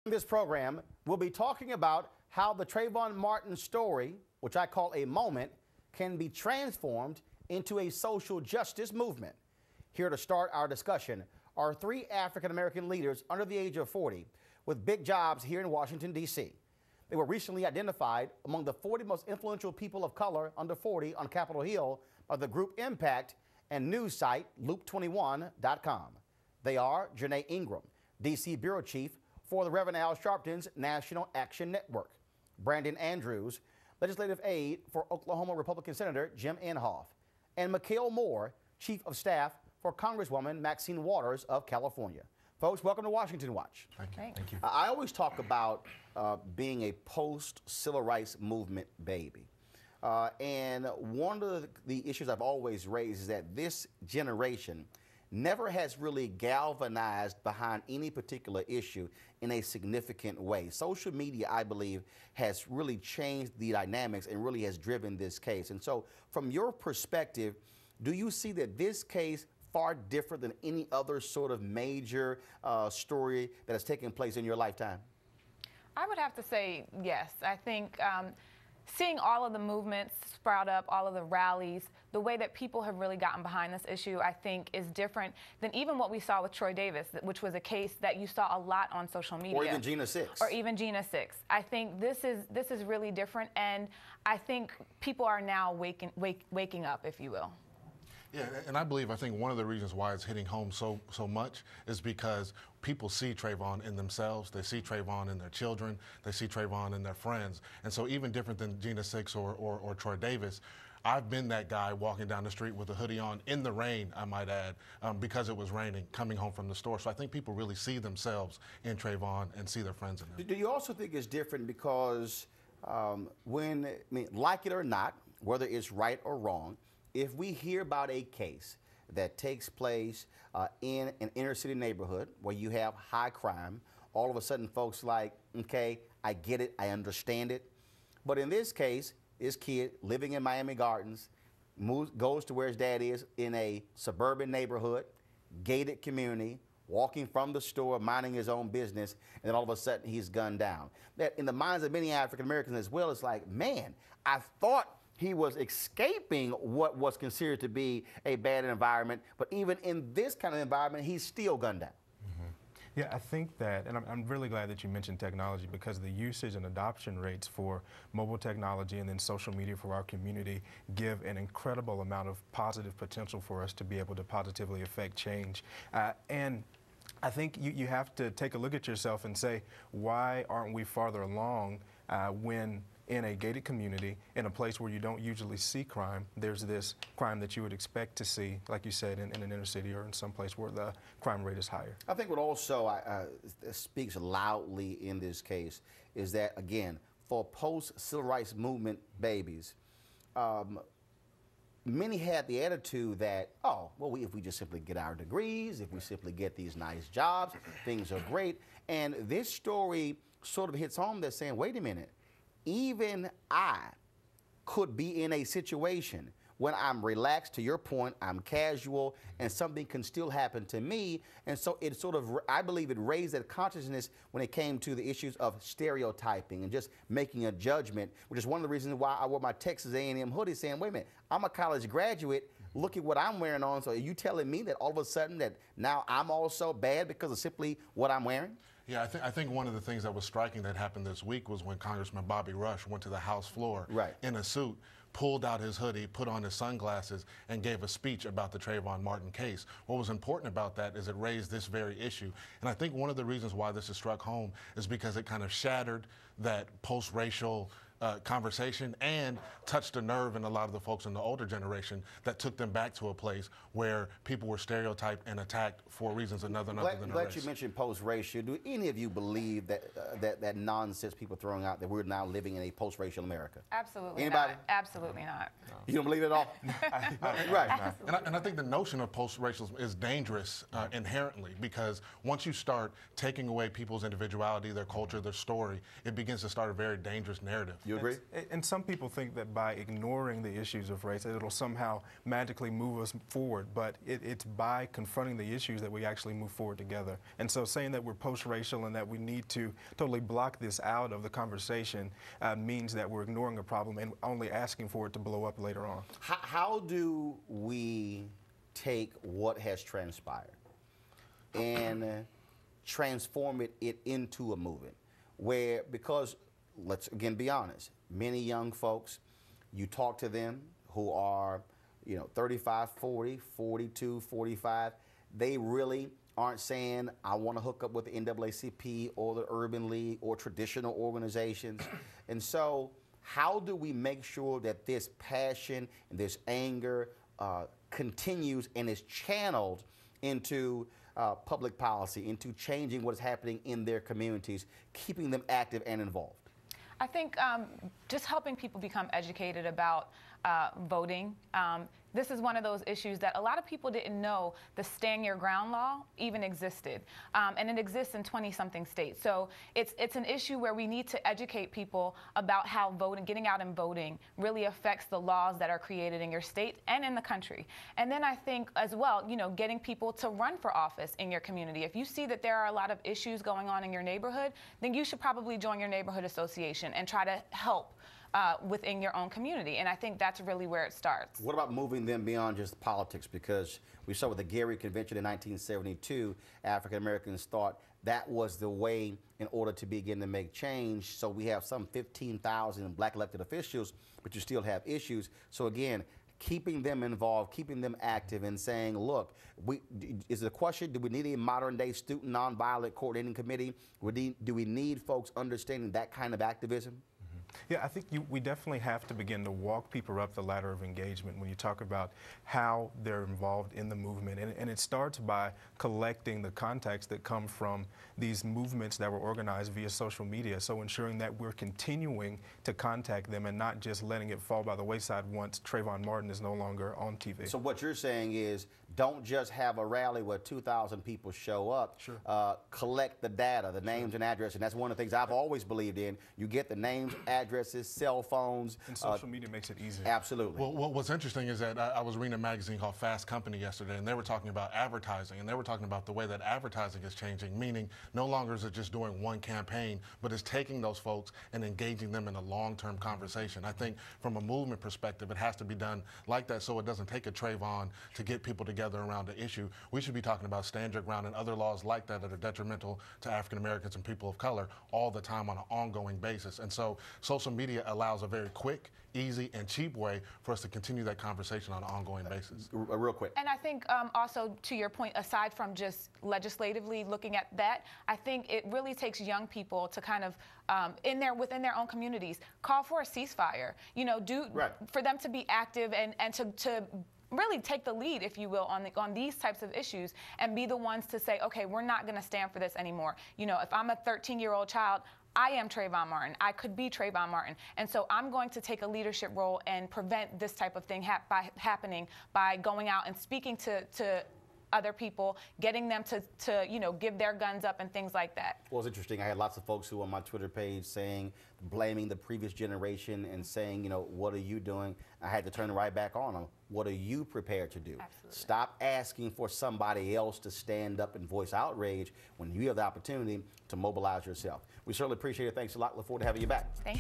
In this program, we'll be talking about how the Trayvon Martin story, which I call a moment, can be transformed into a social justice movement. Here to start our discussion are three African-American leaders under the age of 40 with big jobs here in Washington, D.C. They were recently identified among the 40 most influential people of color under 40 on Capitol Hill by the group Impact and news site Loop21.com. They are Janae Ingram, D.C. Bureau Chief for the Reverend Al Sharpton's National Action Network; Brandon Andrews, Legislative Aide for Oklahoma Republican Senator Jim Inhofe; and Mikhail Moore, Chief of Staff for Congresswoman Maxine Waters of California. Folks, welcome to Washington Watch. Thank you. Thank you. I always talk about being a post-civil rights movement baby. And one of the issues I've always raised is that this generation never has really galvanized behind any particular issue in a significant way. Social media, I believe, has really changed the dynamics and really has driven this case. And so from your perspective, do you see that this case far different than any other sort of major story that has taken place in your lifetime? I would have to say yes. I think seeing all of the movements sprout up, all of the rallies, the way that people have really gotten behind this issue, I think is different than even what we saw with Troy Davis, which was a case that you saw a lot on social media. Or even Gina Six. Or even Gina Six. I think this is really different, and I think people are now waking up, if you will. Yeah, and I think one of the reasons why it's hitting home so much is because people see Trayvon in themselves. They see Trayvon in their children. They see Trayvon in their friends. And so even different than Gina Six or Troy Davis, I've been that guy walking down the street with a hoodie on in the rain, I might add, because it was raining, coming home from the store. So I think people really see themselves in Trayvon and see their friends in him. Do you also think it's different because like it or not, whether it's right or wrong, if we hear about a case that takes place in an inner city neighborhood where you have high crime, all of a sudden folks like, okay, I get it, I understand it. But in this case, this kid living in Miami Gardens goes to where his dad is in a suburban neighborhood, gated community, walking from the store, minding his own business, and then all of a sudden he's gunned down. That in the minds of many African Americans as well, it's like, man, I thought he was escaping what was considered to be a bad environment, but even in this kind of environment, he's still gunned down. Yeah, I think that, and I'm really glad that you mentioned technology, because the usage and adoption rates for mobile technology and then social media for our community give an incredible amount of positive potential for us to be able to positively affect change. And I think you have to take a look at yourself and say, why aren't we farther along when in a gated community, in a place where you don't usually see crime, there's this crime that you would expect to see, like you said, in an inner city or in some place where the crime rate is higher. I think what also speaks loudly in this case is that, again, for post-civil rights movement babies, many had the attitude that, oh, well, if we just simply get our degrees, if we simply get these nice jobs, things are great. And this story sort of hits home that's saying, wait a minute, even I could be in a situation when I'm relaxed, to your point, I'm casual, and something can still happen to me. And so it sort of, I believe it raised that consciousness when it came to the issues of stereotyping and just making a judgment, which is one of the reasons why I wore my Texas A&M hoodie saying, wait a minute, I'm a college graduate, look at what I'm wearing on, so are you telling me that all of a sudden that now I'm also bad because of simply what I'm wearing? Yeah, I think one of the things that was striking that happened this week was when Congressman Bobby Rush went to the House floor in a suit, pulled out his hoodie, put on his sunglasses, and gave a speech about the Trayvon Martin case. What was important about that is it raised this very issue. And I think one of the reasons why this has struck home is because it kind of shattered that post-racial conversation and touched a nerve in a lot of the folks in the older generation that took them back to a place where people were stereotyped and attacked for reasons other than race. Glad you mentioned post-racial. Do any of you believe that that nonsense people throwing out that we're now living in a post-racial America? Absolutely Anybody? not. Absolutely not. No. You don't believe it at all? Right. And I think the notion of post-racial is dangerous inherently, because once you start taking away people's individuality, their culture, their story, it begins to start a very dangerous narrative. You agree? And some people think that by ignoring the issues of race, that it'll somehow magically move us forward, but it's by confronting the issues that we actually move forward together. And so saying that we're post-racial and that we need to totally block this out of the conversation means that we're ignoring a problem and only asking for it to blow up later on. How do we take what has transpired and transform it into a movement where, because let's again be honest, many young folks, you talk to them who are 35, 40, 42, 45, they really aren't saying, I want to hook up with the NAACP or the Urban League or traditional organizations. And so how do we make sure that this passion and this anger continues and is channeled into public policy, into changing what is happening in their communities, keeping them active and involved? I think just helping people become educated about voting. This is one of those issues that a lot of people didn't know the Stand Your Ground law even existed. And it exists in 20-something states. So it's an issue where we need to educate people about how voting, getting out and voting really affects the laws that are created in your state and in the country. And then I think as well, getting people to run for office in your community. If you see that there are a lot of issues going on in your neighborhood, then you should probably join your neighborhood association and try to help within your own community. And I think that's really where it starts. What about moving them beyond just politics? Because we saw with the Gary Convention in 1972, African Americans thought that was the way in order to begin to make change. So we have some 15,000 black elected officials, but you still have issues. So again, keeping them involved, keeping them active, and saying, look, is the question, do we need a modern-day student nonviolent coordinating committee? Do we need folks understanding that kind of activism? Yeah, I think we definitely have to begin to walk people up the ladder of engagement when you talk about how they're involved in the movement. And it starts by collecting the contacts that come from these movements that were organized via social media. So ensuring that we're continuing to contact them and not just letting it fall by the wayside once Trayvon Martin is no longer on TV. So what you're saying is, don't just have a rally where 2,000 people show up. Sure. Collect the data, the names and addresses. And that's one of the things I've always believed in. You get the names, addresses, cell phones. And social media makes it easy. Absolutely. Well, what's interesting is that I was reading a magazine called Fast Company yesterday, and they were talking about advertising, and they were talking about the way that advertising is changing, meaning no longer is it just doing one campaign, but it's taking those folks and engaging them in a long-term conversation. I think from a movement perspective, it has to be done like that so it doesn't take a Trayvon to get people together around the issue. We should be talking about Stand Your Ground and other laws like that that are detrimental to African Americans and people of color all the time on an ongoing basis. And so social media allows a very quick, easy, and cheap way for us to continue that conversation on an ongoing basis. Real quick. And I think also to your point, aside from just legislatively looking at that, I think it really takes young people to kind of within their own communities, call for a ceasefire. For them to be active and to really take the lead, if you will, on these types of issues and be the ones to say, okay, we're not going to stand for this anymore. If I'm a 13-year-old child, I am Trayvon Martin. I could be Trayvon Martin. And so I'm going to take a leadership role and prevent this type of thing happening by going out and speaking to other people, getting them to give their guns up and things like that. Well, it's interesting. I had lots of folks who on my Twitter page blaming the previous generation and saying, what are you doing? I had to turn right back on them. What are you prepared to do? Absolutely. Stop asking for somebody else to stand up and voice outrage when you have the opportunity to mobilize yourself. We certainly appreciate it. Thanks a lot. Look forward to having you back. Thank you.